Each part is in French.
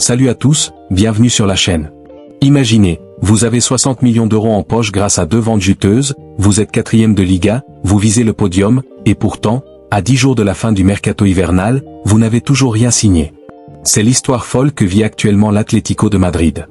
Salut à tous, bienvenue sur la chaîne. Imaginez, vous avez 60 millions d'euros en poche grâce à 2 ventes juteuses, vous êtes 4e de Liga, vous visez le podium, et pourtant, à 10 jours de la fin du mercato hivernal, vous n'avez toujours rien signé. C'est l'histoire folle que vit actuellement l'Atlético de Madrid.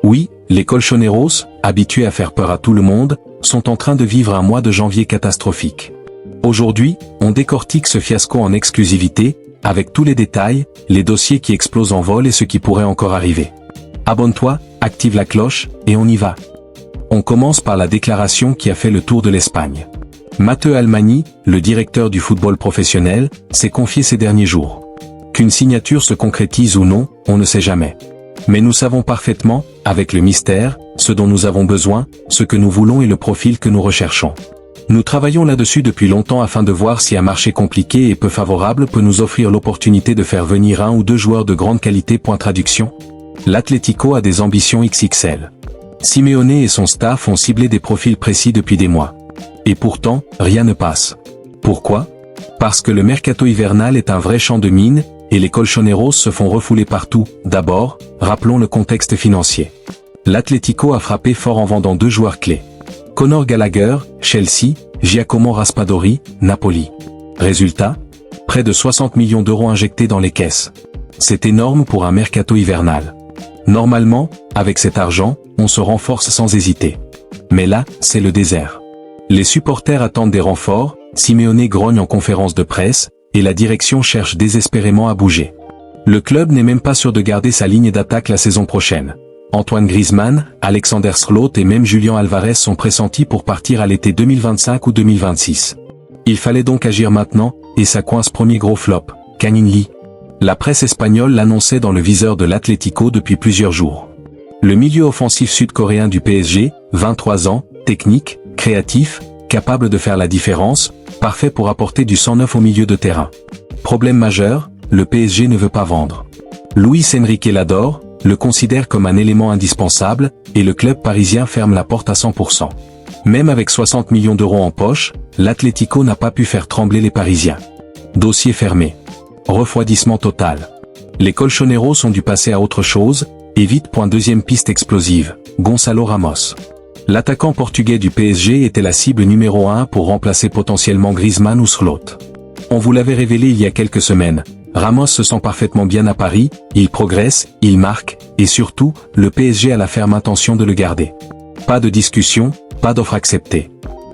Oui, les Colchoneros, habitués à faire peur à tout le monde, sont en train de vivre un mois de janvier catastrophique. Aujourd'hui, on décortique ce fiasco en exclusivité, avec tous les détails, les dossiers qui explosent en vol et ce qui pourrait encore arriver. Abonne-toi, active la cloche, et on y va. On commence par la déclaration qui a fait le tour de l'Espagne. Mateu Almani, le directeur du football professionnel, s'est confié ces derniers jours. Qu'une signature se concrétise ou non, on ne sait jamais. Mais nous savons parfaitement, avec le mystère, ce dont nous avons besoin, ce que nous voulons et le profil que nous recherchons. Nous travaillons là-dessus depuis longtemps afin de voir si un marché compliqué et peu favorable peut nous offrir l'opportunité de faire venir 1 ou 2 joueurs de grande qualité. Traduction. L'Atlético a des ambitions XXL. Simeone et son staff ont ciblé des profils précis depuis des mois. Et pourtant, rien ne passe. Pourquoi? Parce que le mercato hivernal est un vrai champ de mines, et les Colchoneros se font refouler partout. D'abord, rappelons le contexte financier. L'Atlético a frappé fort en vendant 2 joueurs clés. Conor Gallagher, Chelsea, Giacomo Raspadori, Napoli. Résultat? Près de 60 millions d'euros injectés dans les caisses. C'est énorme pour un mercato hivernal. Normalement, avec cet argent, on se renforce sans hésiter. Mais là, c'est le désert. Les supporters attendent des renforts, Simeone grogne en conférence de presse, et la direction cherche désespérément à bouger. Le club n'est même pas sûr de garder sa ligne d'attaque la saison prochaine. Antoine Griezmann, Alexander Sørloth et même Julián Álvarez sont pressentis pour partir à l'été 2025 ou 2026. Il fallait donc agir maintenant, et ça coince premier gros flop, Kang-in Lee. La presse espagnole l'annonçait dans le viseur de l'Atlético depuis plusieurs jours. Le milieu offensif sud-coréen du PSG, 23 ans, technique, créatif, capable de faire la différence, parfait pour apporter du sang neuf au milieu de terrain. Problème majeur, le PSG ne veut pas vendre. Luis Enrique l'adore, le considère comme un élément indispensable, et le club parisien ferme la porte à 100%. Même avec 60 millions d'euros en poche, l'Atlético n'a pas pu faire trembler les Parisiens. Dossier fermé. Refroidissement total. Les Colchoneros ont dû passer à autre chose, et vite. Deuxième piste explosive, Gonçalo Ramos. L'attaquant portugais du PSG était la cible numéro 1 pour remplacer potentiellement Griezmann ou Sørloth. On vous l'avait révélé il y a quelques semaines. Ramos se sent parfaitement bien à Paris, il progresse, il marque, et surtout, le PSG a la ferme intention de le garder. Pas de discussion, pas d'offre acceptée.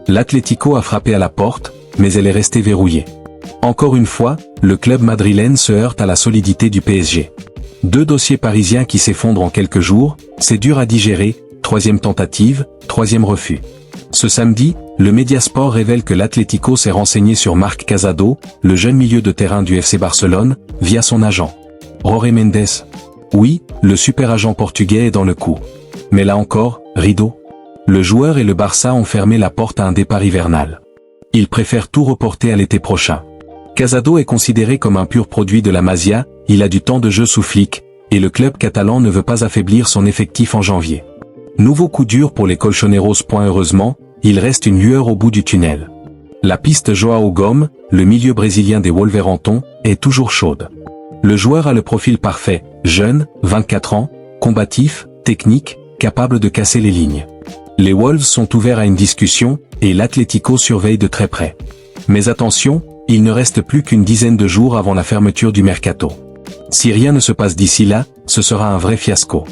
L'Atlético a frappé à la porte, mais elle est restée verrouillée. Encore une fois, le club madrilène se heurte à la solidité du PSG. 2 dossiers parisiens qui s'effondrent en quelques jours, c'est dur à digérer, 3e tentative, 3e refus. Ce samedi, le Mediasport révèle que l'Atlético s'est renseigné sur Marc Casado, le jeune milieu de terrain du FC Barcelone, via son agent. Jorge Mendes. Oui, le super agent portugais est dans le coup. Mais là encore, rideau. Le joueur et le Barça ont fermé la porte à un départ hivernal. Ils préfèrent tout reporter à l'été prochain. Casado est considéré comme un pur produit de la Masia, il a du temps de jeu sous flic, et le club catalan ne veut pas affaiblir son effectif en janvier. Nouveau coup dur pour les Colchoneros. Heureusement, il reste une lueur au bout du tunnel. La piste João Gomes, le milieu brésilien des Wolverhampton, est toujours chaude. Le joueur a le profil parfait, jeune, 24 ans, combatif, technique, capable de casser les lignes. Les Wolves sont ouverts à une discussion, et l'Atlético surveille de très près. Mais attention, il ne reste plus qu'une dizaine de jours avant la fermeture du mercato. Si rien ne se passe d'ici là, ce sera un vrai fiasco.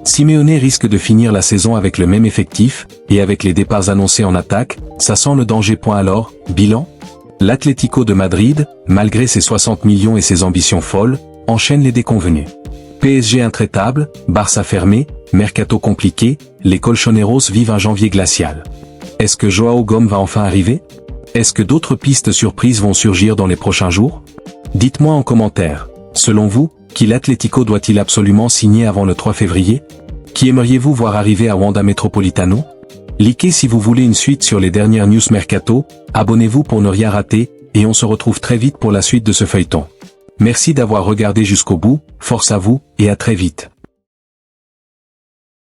Simeone risque de finir la saison avec le même effectif, et avec les départs annoncés en attaque, ça sent le danger. Alors, bilan? L'Atlético de Madrid, malgré ses 60 millions et ses ambitions folles, enchaîne les déconvenues. PSG intraitable, Barça fermé, mercato compliqué, les Colchoneros vivent un janvier glacial. Est-ce que João Gomes va enfin arriver? Est-ce que d'autres pistes surprises vont surgir dans les prochains jours? Dites-moi en commentaire, selon vous, qui l'Atlético doit-il absolument signer avant le 3 février? Qui aimeriez-vous voir arriver à Wanda Metropolitano? Likez si vous voulez une suite sur les dernières news mercato, abonnez-vous pour ne rien rater, et on se retrouve très vite pour la suite de ce feuilleton. Merci d'avoir regardé jusqu'au bout, force à vous, et à très vite.